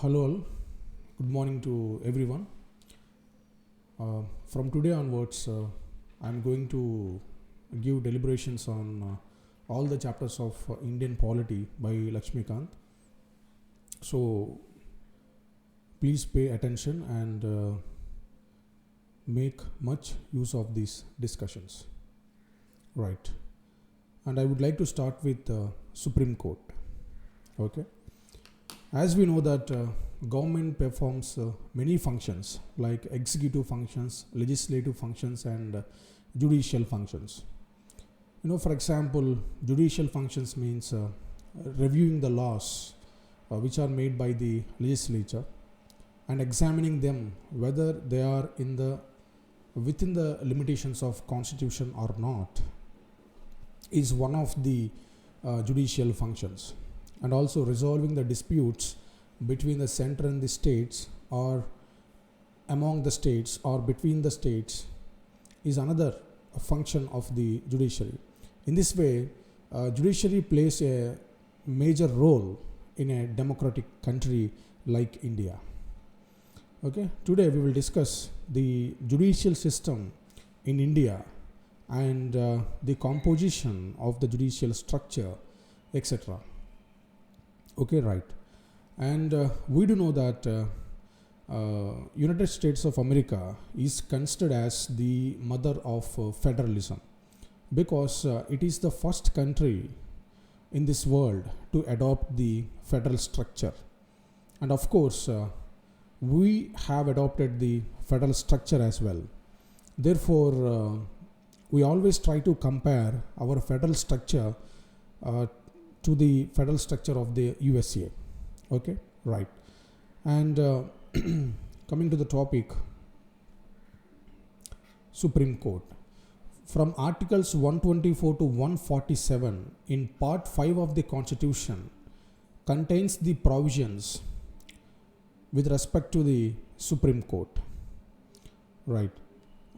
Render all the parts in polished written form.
Hello all, good morning to everyone. From today onwards, I'm going to give deliberations on all the chapters of Indian polity by Lakshmikant. So please pay attention and make much use of these discussions. Right. And I would like to start with Supreme Court. Okay. As we know that government performs many functions like executive functions, legislative functions and judicial functions. For example, judicial functions means reviewing the laws which are made by the legislature and examining them whether they are within the limitations of constitution or not is one of the judicial functions. And also resolving the disputes between the center and the states or among the states or between the states is another function of the judiciary. In this way, judiciary plays a major role in a democratic country like India. Okay, today we will discuss the judicial system in India and the composition of the judicial structure, etc. Okay, right. And we do know that United States of America is considered as the mother of federalism because it is the first country in this world to adopt the federal structure. And of course, we have adopted the federal structure as well. Therefore, we always try to compare our federal structure to the federal structure of the USA. Okay, right. And coming to the topic, Supreme Court. From Articles 124 to 147 in Part 5 of the Constitution contains the provisions with respect to the Supreme Court. Right.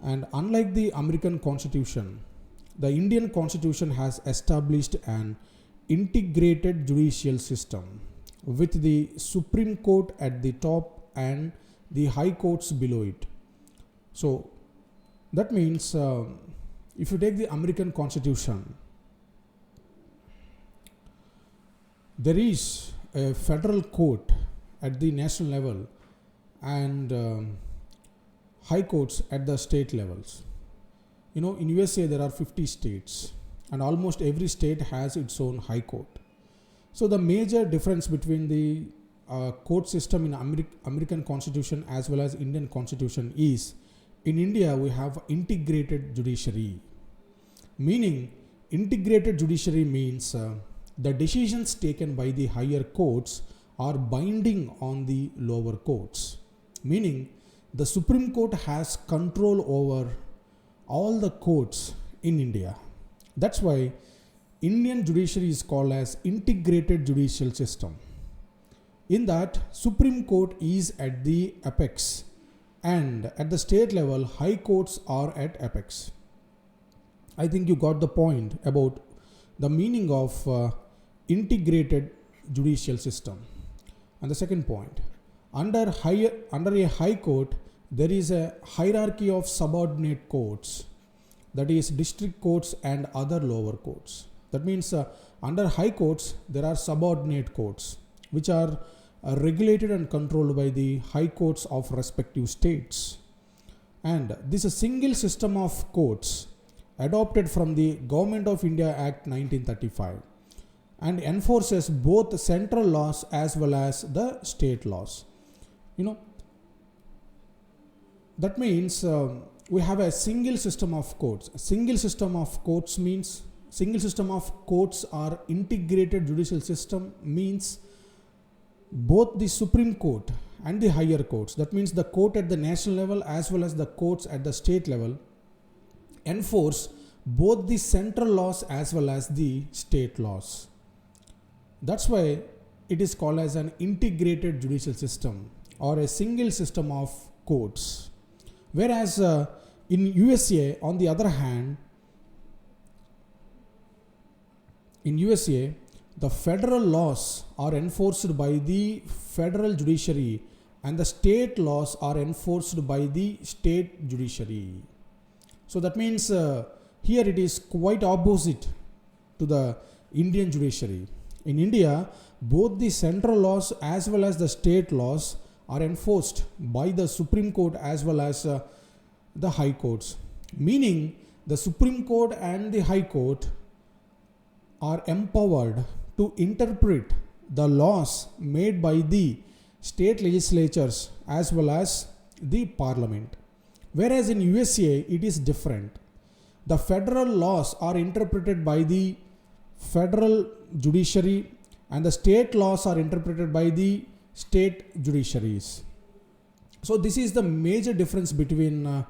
And unlike the American Constitution, the Indian Constitution has established an integrated judicial system with the Supreme Court at the top and the high courts below it. So that means if you take the American Constitution, there is a federal court at the national level and high courts at the state levels. In USA there are 50 states. And almost every state has its own high court. So the major difference between the court system in American Constitution as well as Indian Constitution is, in India we have integrated judiciary. Meaning, integrated judiciary means the decisions taken by the higher courts are binding on the lower courts. Meaning, the Supreme Court has control over all the courts in India. That's why Indian judiciary is called as integrated judicial system. In that, Supreme Court is at the apex and at the state level, high courts are at apex. I think you got the point about the meaning of integrated judicial system. And the second point, under a high court, there is a hierarchy of subordinate courts. That is district courts and other lower courts. That means under high courts, there are subordinate courts which are regulated and controlled by the high courts of respective states. And this is a single system of courts adopted from the Government of India Act 1935 and enforces both the central laws as well as the state laws. That means we have a single system of courts. A single system of courts means single system of courts or integrated judicial system means both the Supreme Court and the higher courts. That means the court at the national level as well as the courts at the state level enforce both the central laws as well as the state laws. That's why it is called as an integrated judicial system or a single system of courts. Whereas in USA, on the other hand, in USA, the federal laws are enforced by the federal judiciary and the state laws are enforced by the state judiciary. So that means here it is quite opposite to the Indian judiciary. In India, both the central laws as well as the state laws are enforced by the Supreme Court as well as the High Courts. Meaning the Supreme Court and the High Court are empowered to interpret the laws made by the state legislatures as well as the parliament. Whereas in USA it is different. The federal laws are interpreted by the federal judiciary and the state laws are interpreted by the state judiciaries. So this is the major difference between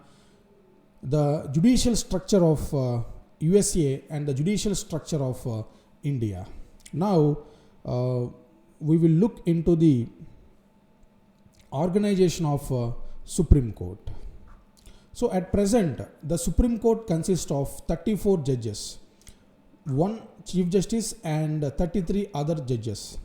the judicial structure of USA and the judicial structure of India. Now we will look into the organization of Supreme Court. So at present the Supreme Court consists of 34 judges, 1 Chief Justice and 33 other judges.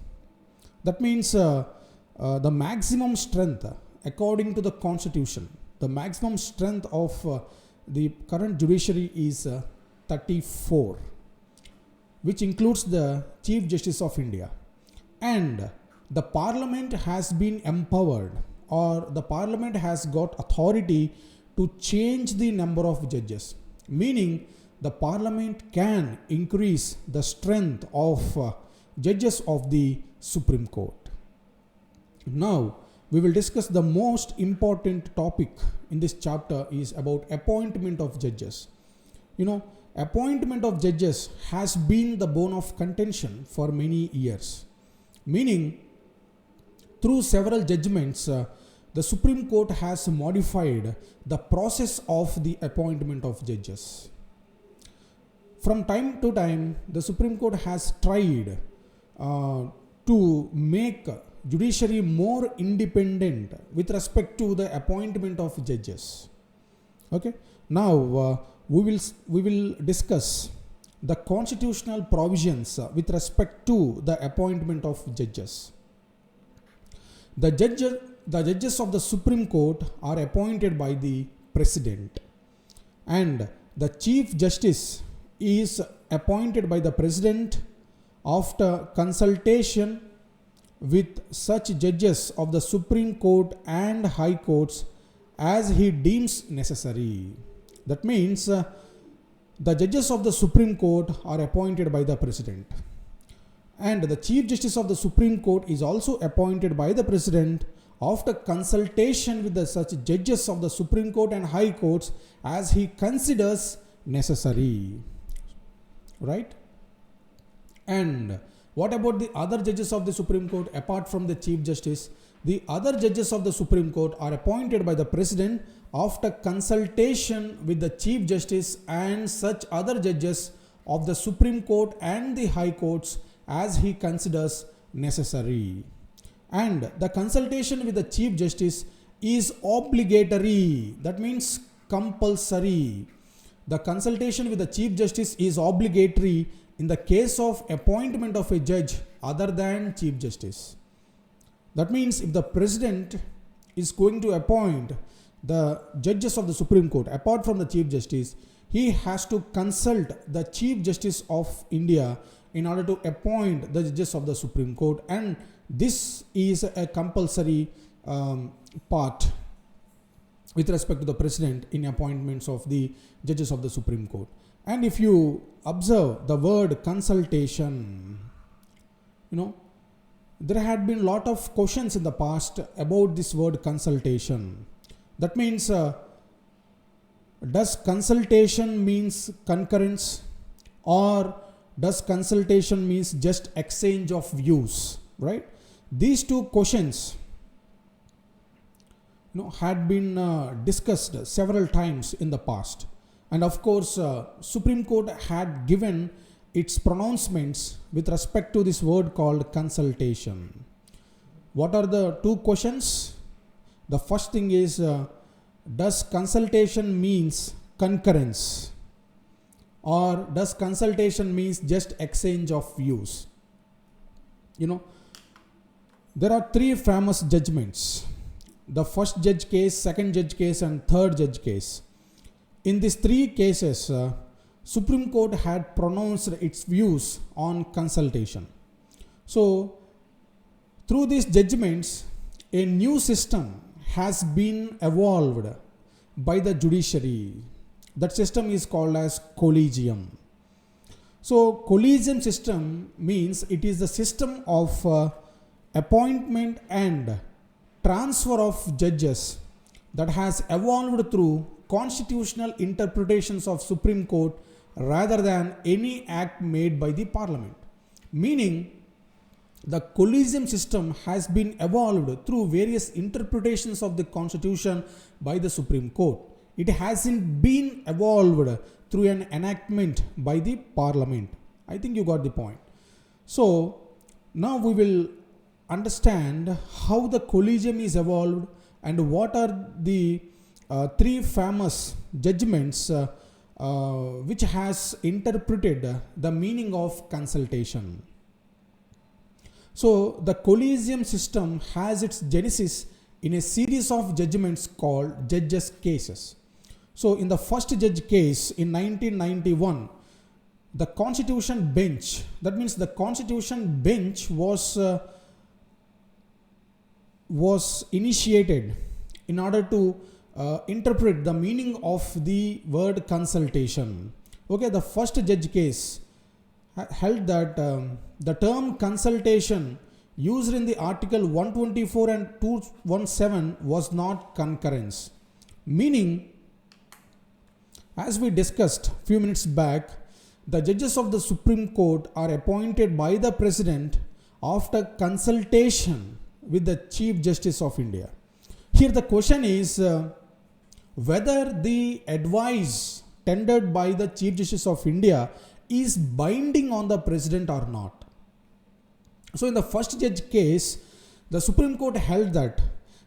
That means the maximum strength according to the Constitution, the maximum strength of the current judiciary is 34, which includes the Chief Justice of India. And the Parliament has been empowered, or the Parliament has got authority to change the number of judges, meaning the Parliament can increase the strength of judges of the Supreme Court. Now we will discuss the most important topic in this chapter is about appointment of judges. You know, appointment of judges has been the bone of contention for many years, meaning through several judgments the Supreme Court has modified the process of the appointment of judges. From time to time, the Supreme Court has tried to make judiciary more independent with respect to the appointment of judges. Okay. Now we will discuss the constitutional provisions with respect to the appointment of judges. The judges of the Supreme Court are appointed by the President, and the Chief Justice is appointed by the President after consultation with such judges of the Supreme Court and High Courts as he deems necessary. That means the judges of the Supreme Court are appointed by the President, and the Chief Justice of the Supreme Court is also appointed by the President after consultation with the such judges of the Supreme Court and High Courts as he considers necessary. Right? And what about the other judges of the Supreme Court apart from the Chief Justice? The other judges of the Supreme Court are appointed by the President after consultation with the Chief Justice and such other judges of the Supreme Court and the High Courts as he considers necessary. And the consultation with the Chief Justice is obligatory. That means compulsory. The consultation with the Chief Justice is obligatory in the case of appointment of a judge other than Chief Justice. That means if the President is going to appoint the judges of the Supreme Court apart from the Chief Justice, he has to consult the Chief Justice of India in order to appoint the judges of the Supreme Court, and this is a compulsory part with respect to the President in appointments of the judges of the Supreme Court. And if you observe the word consultation, you know, there had been a lot of questions in the past about this word consultation. That means does consultation means concurrence, or does consultation means just exchange of views, right? These two questions had been discussed several times in the past, and of course Supreme Court had given its pronouncements with respect to this word called consultation. What are the two questions? The first thing is does consultation means concurrence, or does consultation means just exchange of views? You know, there are three famous judgments: the first judge case, second judge case, and third judge case. In these three cases, Supreme Court had pronounced its views on consultation. So, through these judgments, a new system has been evolved by the judiciary. That system is called as collegium. So, collegium system means it is the system of appointment and transfer of judges that has evolved through constitutional interpretations of Supreme Court rather than any act made by the Parliament. Meaning, the collegium system has been evolved through various interpretations of the Constitution by the Supreme Court. It hasn't been evolved through an enactment by the Parliament. I think you got the point. So, now we will understand how the collegium is evolved and what are the three famous judgments which has interpreted the meaning of consultation. So, the collegium system has its genesis in a series of judgments called judges' cases. So, in the first judge case in 1991, the Constitution Bench, that means the Constitution Bench was initiated in order to interpret the meaning of the word consultation. Okay, the first judge case held that the term consultation used in the article 124 and 217 was not concurrence. Meaning, as we discussed a few minutes back, the judges of the Supreme Court are appointed by the President after consultation with the Chief Justice of India. Here the question is whether the advice tendered by the Chief Justice of India is binding on the President or not. So in the first judge case, the Supreme Court held that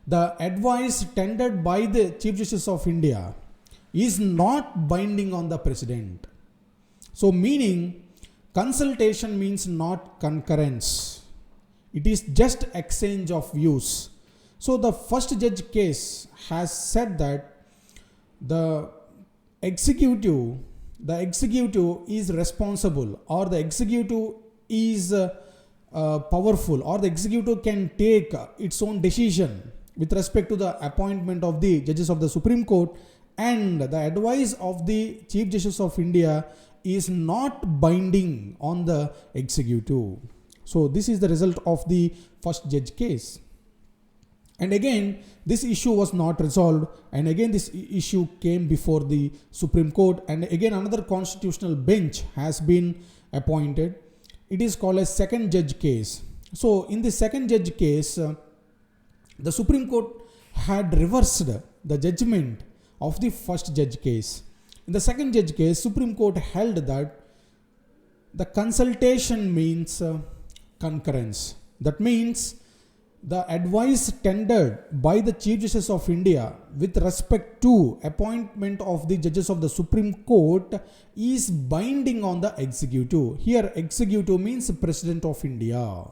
the advice tendered by the Chief Justice of India is not binding on the President. So meaning, consultation means not concurrence. It is just exchange of views. So the first judge case has said that the executive is responsible, or the executive is powerful, or the executive can take its own decision with respect to the appointment of the judges of the Supreme Court, and the advice of the Chief Justice of India is not binding on the executive. So this is the result of the first judge case. And again, this issue was not resolved, and again this issue came before the Supreme Court, and again another constitutional bench has been appointed. It is called a second judge case. So in the second judge case, the Supreme Court had reversed the judgment of the first judge case. In the second judge case, Supreme Court held that the consultation means concurrence. That means the advice tendered by the Chief Justice of India with respect to appointment of the judges of the Supreme Court is binding on the executive. Here executive means President of India.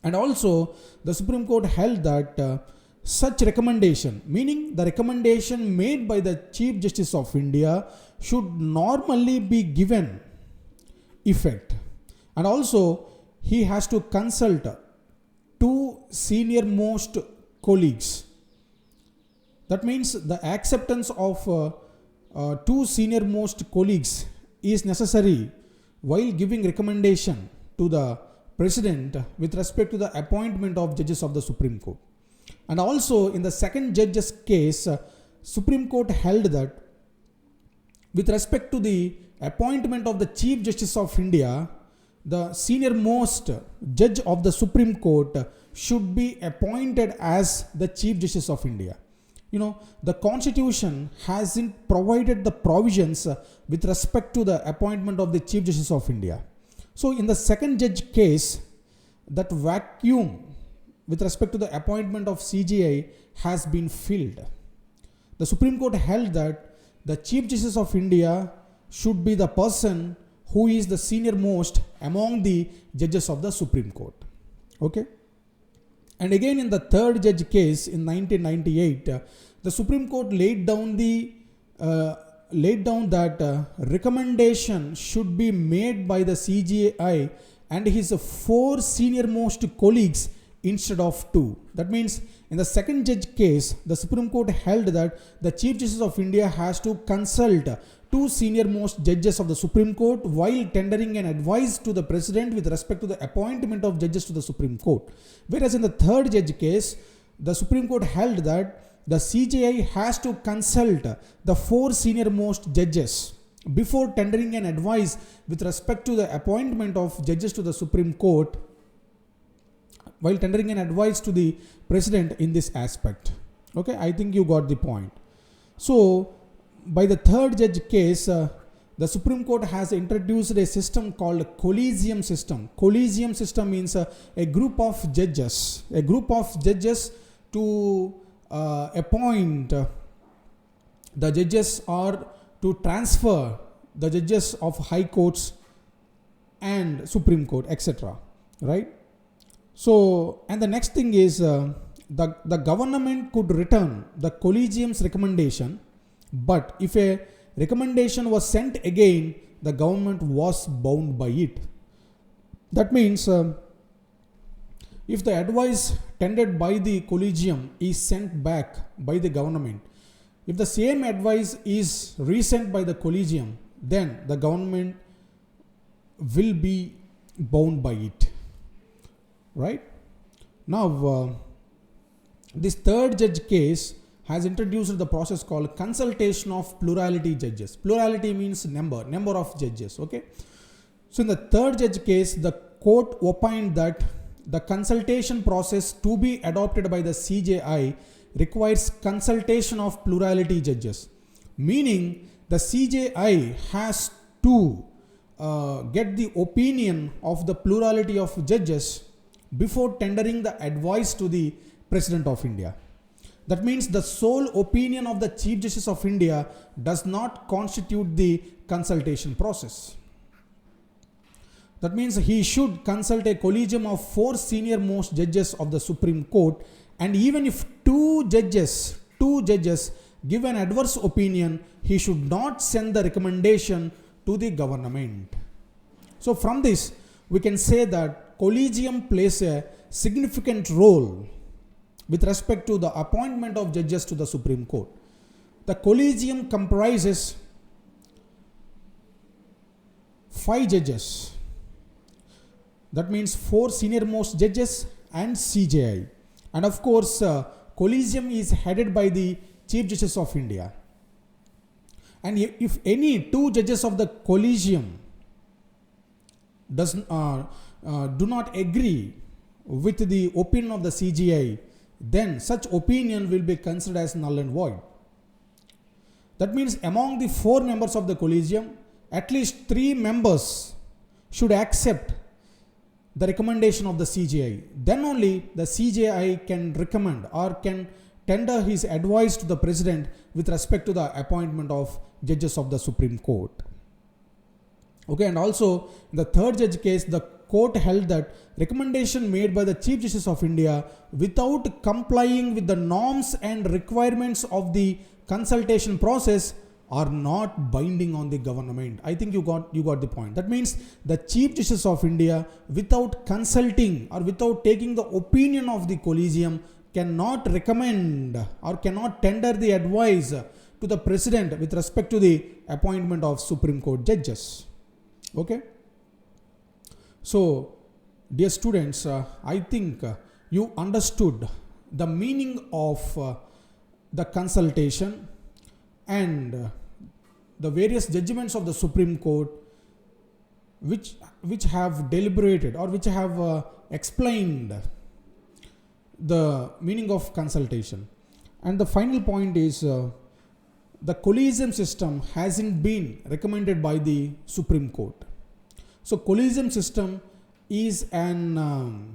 And also the Supreme Court held that such recommendation, meaning the recommendation made by the Chief Justice of India, should normally be given effect. And also he has to consult two senior most colleagues. That means the acceptance of two senior most colleagues is necessary while giving recommendation to the President with respect to the appointment of judges of the Supreme Court. And also in the second judge's case, Supreme Court held that with respect to the appointment of the Chief Justice of India, the senior most judge of the Supreme Court should be appointed as the Chief Justice of India. You know, the Constitution hasn't provided the provisions with respect to the appointment of the Chief Justice of India. So in the second judge case, that vacuum with respect to the appointment of CJI has been filled. The Supreme Court held that the Chief Justice of India should be the person who is the senior most among the judges of the Supreme Court. Okay. And again in the third judge case in 1998, the Supreme Court laid down that recommendation should be made by the CJI and his 4 senior most colleagues instead of 2. That means in the second judge case, the Supreme Court held that the Chief Justice of India has to consult 2 senior most judges of the Supreme Court while tendering an advice to the President with respect to the appointment of judges to the Supreme Court. Whereas in the third judge case, the Supreme Court held that the CJI has to consult the 4 senior most judges before tendering an advice with respect to the appointment of judges to the Supreme Court, while tendering an advice to the President in this aspect. Okay, I think you got the point. So, by the third judge case, the Supreme Court has introduced a system called collegium system. Collegium system means a group of judges to appoint the judges or to transfer the judges of high courts and Supreme Court, etc. Right? So, and the next thing is the government could return the collegium's recommendation, but if a recommendation was sent again, the government was bound by it. That means if the advice tendered by the collegium is sent back by the government, if the same advice is resent by the collegium, then the government will be bound by it. Right? Now, this third judge case has introduced the process called consultation of plurality judges. Plurality means number of judges. Okay. So, in the third judge case, the court opined that the consultation process to be adopted by the CJI requires consultation of plurality judges, meaning the CJI has to get the opinion of the plurality of judges before tendering the advice to the President of India. That means the sole opinion of the Chief Justice of India does not constitute the consultation process. That means he should consult a collegium of 4 senior most judges of the Supreme Court, and even if two judges give an adverse opinion, he should not send the recommendation to the government. So from this, we can say that collegium plays a significant role with respect to the appointment of judges to the Supreme Court. The collegium comprises 5 judges. That means 4 senior most judges and CJI. And of course, collegium is headed by the Chief Justice of India. And if any 2 judges of the collegium do not agree with the opinion of the CJI, then such opinion will be considered as null and void. That means among the 4 members of the collegium, at least 3 members should accept the recommendation of the CJI. Then only the CJI can recommend or can tender his advice to the President with respect to the appointment of judges of the Supreme Court. Okay, and also in the third judge case, the court held that recommendation made by the Chief Justice of India without complying with the norms and requirements of the consultation process are not binding on the government. I think you got the point. That means the Chief Justice of India, without consulting or without taking the opinion of the collegium, cannot recommend or cannot tender the advice to the President with respect to the appointment of Supreme Court judges. Okay. So, dear students, I think you understood the meaning of the consultation and the various judgments of the Supreme Court which have deliberated or which have explained the meaning of consultation. And the final point is the collegium system hasn't been recommended by the Supreme Court. So collegium system is the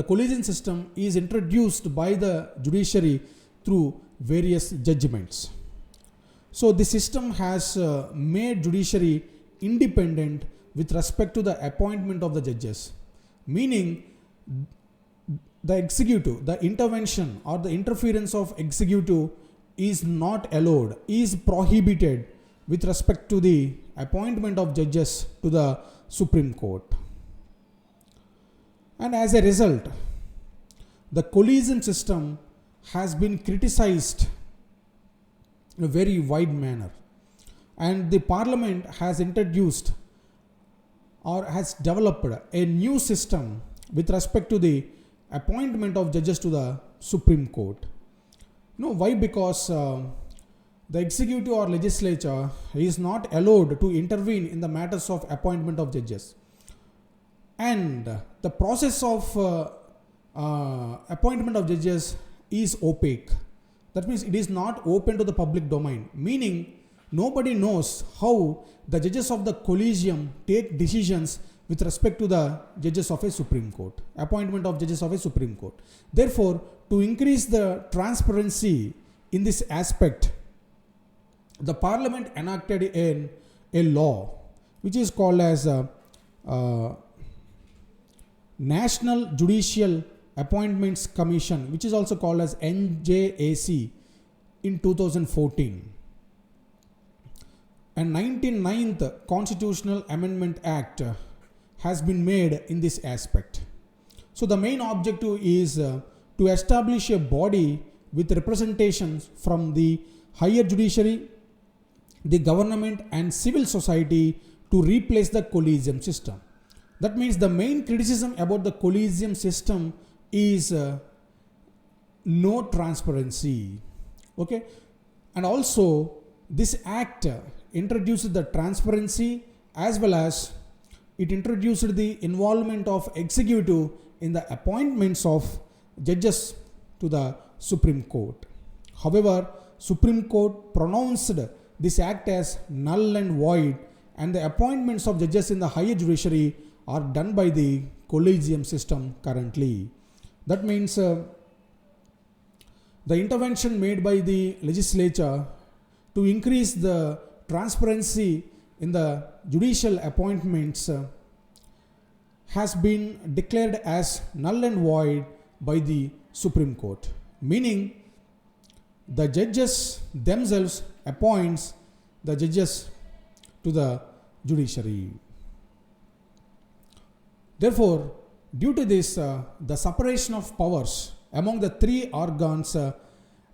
collegium system is introduced by the judiciary through various judgments. So the system has made judiciary independent with respect to the appointment of the judges, meaning the executive, the intervention or the interference of executive is not allowed, is prohibited with respect to the appointment of judges to the Supreme Court. And as a result, the collegium system has been criticized in a very wide manner, and the Parliament has introduced or has developed a new system with respect to the appointment of judges to the Supreme Court. Why? Because the executive or legislature is not allowed to intervene in the matters of appointment of judges, and the process of appointment of judges is opaque. That means it is not open to the public domain, meaning nobody knows how the judges of the collegium take decisions with respect to the judges of a Supreme Court, appointment of judges of a Supreme Court. Therefore, to increase the transparency in this aspect, the Parliament enacted a law which is called as National Judicial Appointments Commission, which is also called as NJAC, in 2014. And 99th Constitutional Amendment Act has been made in this aspect. So the main objective is to establish a body with representations from the higher judiciary, the government and civil society to replace the collegium system. That means the main criticism about the collegium system is no transparency. Okay, and also this act introduced the transparency as well as it introduced the involvement of executive in the appointments of judges to the Supreme Court. However, Supreme Court pronounced this act as null and void, and the appointments of judges in the higher judiciary are done by the collegium system currently. That means the intervention made by the legislature to increase the transparency in the judicial appointments has been declared as null and void by the Supreme Court, meaning the judges themselves appoints the judges to the judiciary. Therefore, due to this, the separation of powers among the three organs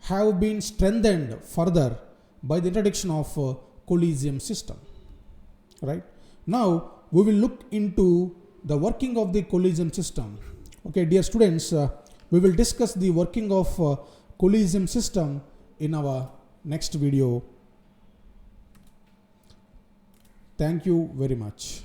have been strengthened further by the introduction of collegium system. Right? Now, we will look into the working of the collegium system. Okay, dear students, we will discuss the working of collegium system in our next video. Thank you very much.